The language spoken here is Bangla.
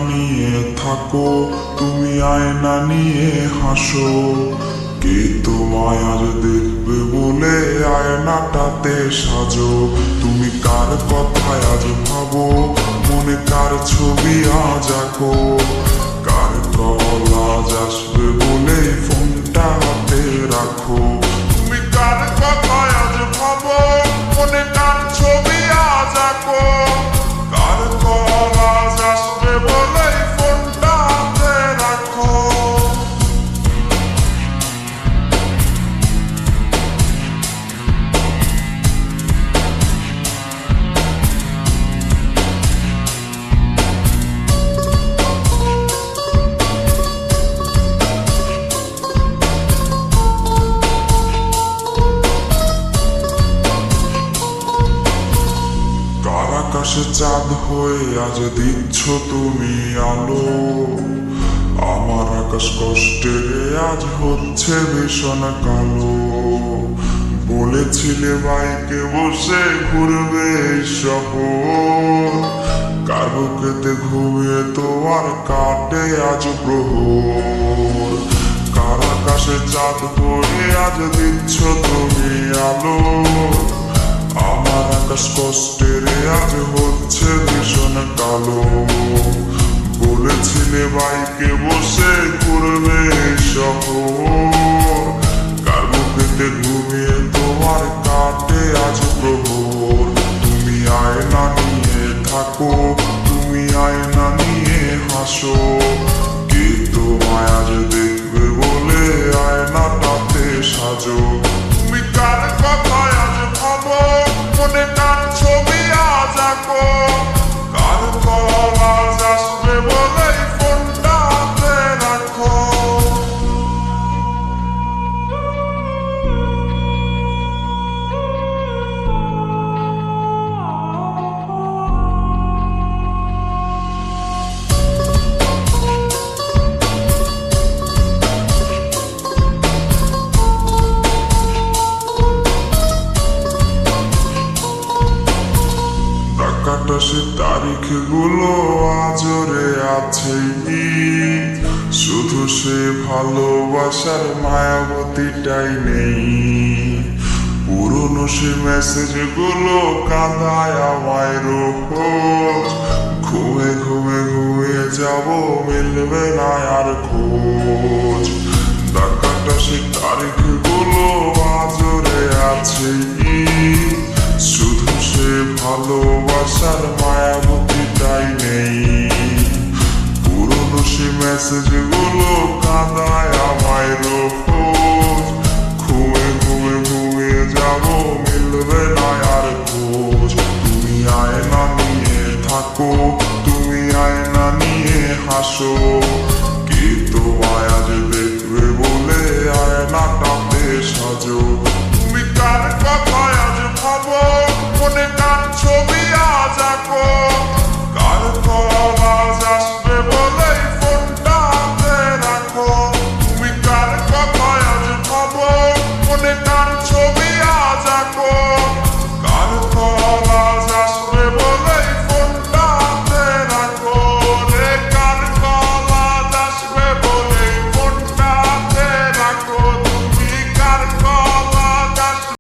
নিয়ে থাকো, তুমি আয়না নিয়ে হাসো। কে তোমায় আজ দেখবে বলে আয়নাটাতে সাজো। তুমি কার কথায় আজ ভাবো, মনে কার ছবি আজ আঁকো। কার কল আজ আসবে বলে ফোনটা হাতে রাখো। তুমি কার কথায় আজ ভাবো, মনে কার ছবি আজ আঁকো। কার কল আজ আসবে বলে ফোনটা হাতে রাখো। আকাশে চাঁদ হয়ে আজ দিচ্ছ তুমি আলো। আমার আকাশ কষ্টের আজ হচ্ছে ভীষণ কালো। বলেছিলে বাইকে বসে ঘুরবে শহর, কার বুকেতে ঘুমিয়ে তো আর কাটে আজ প্রহর। কার আকাশে চাঁদ হয়ে আজ দিচ্ছ তুমি আলো। আমার আকাশ কষ্টের আজ হচ্ছে ভীষণ কালো। বলেছিলে বাইকে বসে ঘুরবে শহর, কার বুকেতে ঘুমিয়ে তোমার কাটে আজ প্রহর। তুমি আয়না নিয়ে থাকো, তুমি আয়না নিয়ে হাসো। কে তোমায় আজ দেখবে বলে আয়নাটাতে সাজো। তুমি কার কথায় আজ ভাবো, মনে কার ছবি আজ আঁকো। কার কল আজ আসবে বলে ফোনটা হাতে রাখো। সে তারিখ গুলো আজরে আছে, শুধু সে ভালোবাসার মায়াবতীটাই নেই। পুরনো সে মেসেজ গুলো কাঁদায় আমায় রোজ। ঘুমে ঘুমে ঘুমিয়ে যাব, মিলবে না আর খোঁজ। ডাকাটা সে তারিখ গুলো আজরে আছে, শুধু সে ভালোবাসার মায়াবতীটাই নেই। পুরনো সে মেসেজ গুলো কাঁদায় আমায় রোজ।